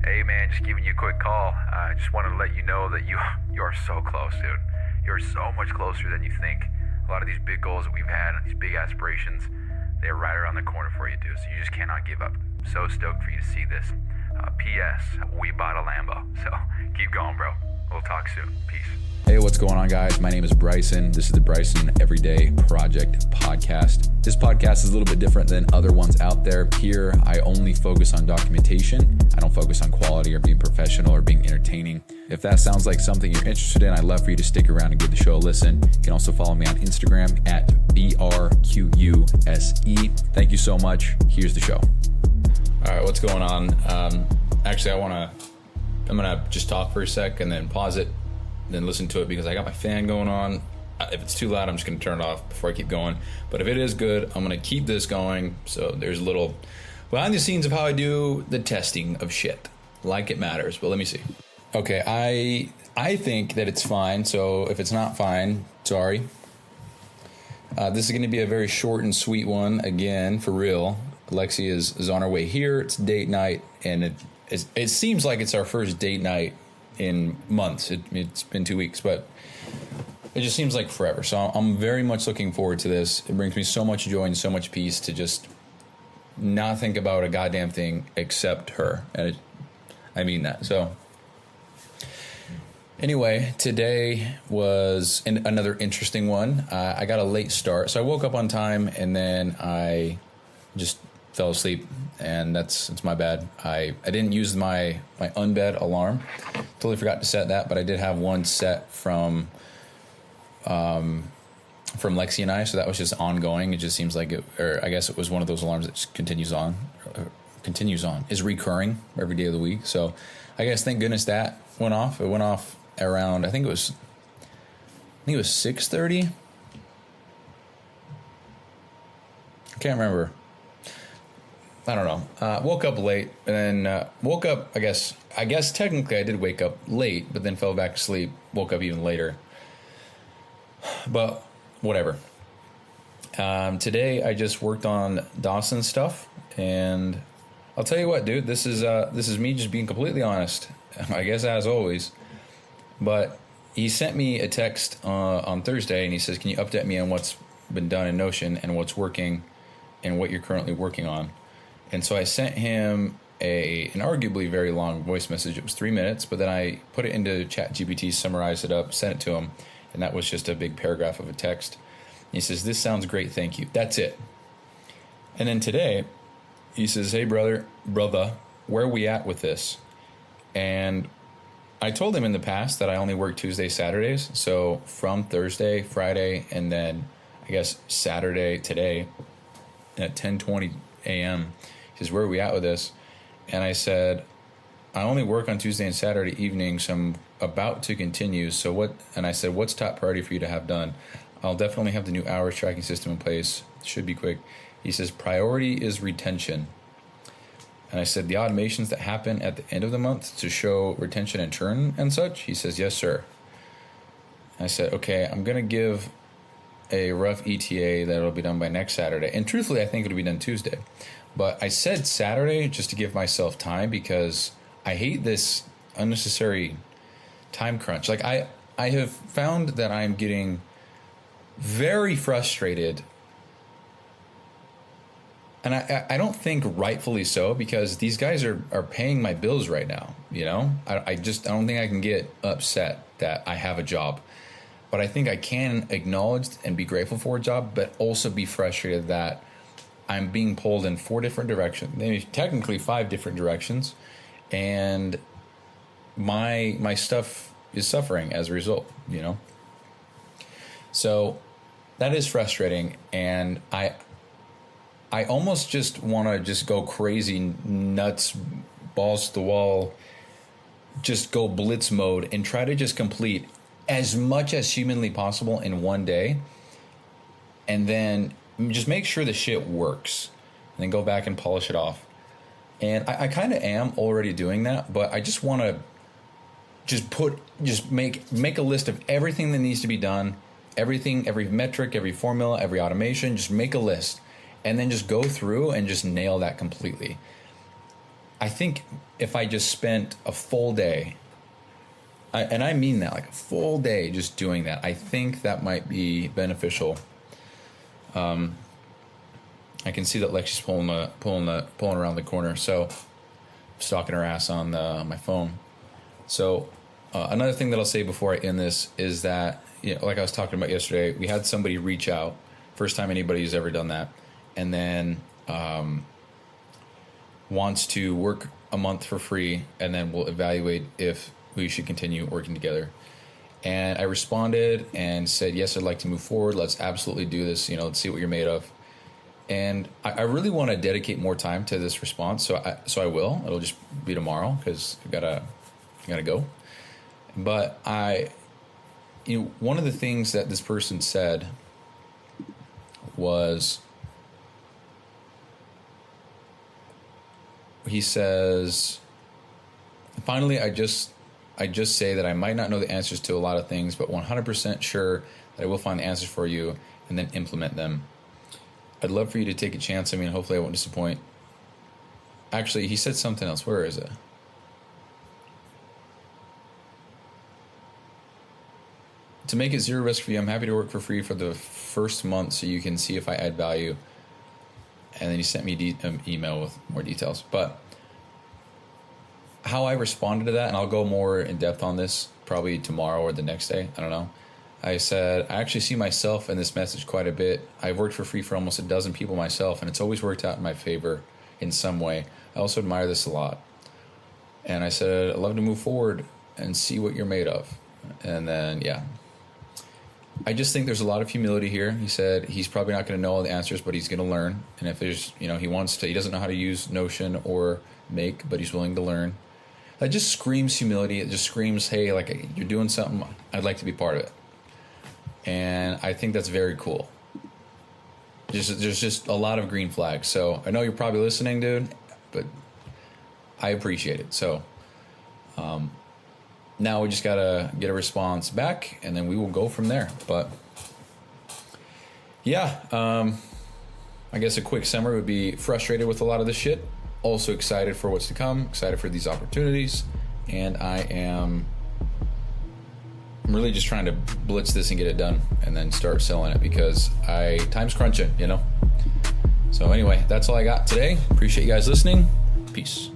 Hey man, just giving you a quick call. I just wanted to let you know that you are so close, dude. You're so much closer than you think. A lot of these big goals that we've had and these big aspirations, they're right around the corner for you, dude. So you just cannot give up. So stoked for you to see this. P.S. We bought a Lambo, so keep going, bro. We'll talk soon. Peace. Hey, what's going on, guys? My name is Bryson. This is the Bryson Everyday Project podcast. This podcast is a little bit different than other ones out there. Here, I only focus on documentation. I don't focus on quality or being professional or being entertaining. If that sounds like something you're interested in, I'd love for you to stick around and give the show a listen. You can also follow me on Instagram at BRQUSE. Thank you so much. Here's the show. All right, what's going on? Actually, I'm gonna just talk for a sec and then pause it, then listen to it because I got my fan going on. If it's too loud, I'm just gonna turn it off before I keep going. But if it is good, I'm gonna keep this going. So there's a little behind the scenes of how I do the testing of shit, like it matters. But let me see. Okay, I think that it's fine. So if it's not fine, sorry. This is gonna be a very short and sweet one again, for real. Lexi is on her way here. It's date night, and it seems like it's our first date night in months. It's been 2 weeks, but it just seems like forever. So I'm very much looking forward to this. It brings me so much joy and so much peace to just not think about a goddamn thing except her. And I mean that. So anyway, today was another interesting one. I got a late start. So I woke up on time and then I just fell asleep, and it's my bad. I didn't use my unbed alarm. Totally forgot to set that, but I did have one set from Lexi and I, so that was just ongoing. It just seems like I guess it was one of those alarms that just continues on, is recurring every day of the week. So I guess thank goodness that went off. It went off around, I think it was 6:30. I can't remember. I don't know. Woke up late and then woke up, I guess technically I did wake up late, but then fell back asleep, woke up even later. But whatever. Today I just worked on Dawson stuff, and I'll tell you what, dude, this is me just being completely honest, I guess, as always. But he sent me a text on Thursday, and he says, can you update me on what's been done in Notion and what's working and what you're currently working on? And so I sent him an arguably very long voice message. It was 3 minutes, but then I put it into ChatGPT, summarized it up, sent it to him, and that was just a big paragraph of a text. He says, this sounds great, thank you. That's it. And then today, he says, hey, brother, where are we at with this? And I told him in the past that I only work Tuesday, Saturdays. So from Thursday, Friday, and then I guess Saturday today at 10:20 a.m., he says, where are we at with this? And I said, I only work on Tuesday and Saturday evenings. So I'm about to continue. So what? And I said, what's top priority for you to have done? I'll definitely have the new hours tracking system in place. Should be quick. He says, priority is retention. And I said, the automations that happen at the end of the month to show retention and churn and such? He says, yes, sir. I said, okay, I'm going to give a rough ETA that'll be done by next Saturday. And truthfully, I think it'll be done Tuesday. But I said Saturday just to give myself time because I hate this unnecessary time crunch. Like I have found that I'm getting very frustrated, and I don't think rightfully so, because these guys are paying my bills right now. You know, I don't think I can get upset that I have a job. But I think I can acknowledge and be grateful for a job, but also be frustrated that I'm being pulled in 4 different directions, maybe technically 5 different directions, and my stuff is suffering as a result, you know? So that is frustrating, and I almost just want to just go crazy, nuts, balls to the wall, just go blitz mode and try to just complete as much as humanly possible in one day, and then just make sure the shit works, and then go back and polish it off. And I kind of am already doing that, but I just want to just make a list of everything that needs to be done, everything, every metric, every formula, every automation. Just make a list, and then just go through and just nail that completely. I think if I just spent a full day, and I mean that, like a full day just doing that, I think that might be beneficial. I can see that Lexi's pulling around the corner, so stalking her ass on my phone. So another thing that I'll say before I end this is that, like I was talking about yesterday, we had somebody reach out, first time anybody's ever done that, and then wants to work a month for free, and then we'll evaluate if we should continue working together. And I responded and said, yes, I'd like to move forward. Let's absolutely do this. Let's see what you're made of. And I really want to dedicate more time to this response. So I will. It'll just be tomorrow because I gotta go. But one of the things that this person said was, he says, finally, I just say that I might not know the answers to a lot of things, but 100% sure that I will find the answers for you and then implement them. I'd love for you to take a chance. I mean, hopefully I won't disappoint. Actually, he said something else. Where is it? To make it zero risk for you, I'm happy to work for free for the first month so you can see if I add value. And then he sent me an email with more details. But how I responded to that, and I'll go more in depth on this probably tomorrow or the next day, I don't know. I said, I actually see myself in this message quite a bit. I've worked for free for almost a dozen people myself, and it's always worked out in my favor in some way. I also admire this a lot. And I said, I'd love to move forward and see what you're made of. And then, yeah. I just think there's a lot of humility here. He said he's probably not going to know all the answers, but he's going to learn. And if there's, he doesn't know how to use Notion or Make, but he's willing to learn. That just screams humility. It just screams, hey, like, you're doing something, I'd like to be part of it. And I think that's very cool. There's just a lot of green flags. So I know you're probably listening, dude, but I appreciate it. So now we just got to get a response back, and then we will go from there. But yeah, I guess a quick summary would be frustrated with a lot of this shit. Also excited for what's to come, excited for these opportunities. And I'm really just trying to blitz this and get it done and then start selling it because time's crunching, So anyway, that's all I got today. Appreciate you guys listening. Peace.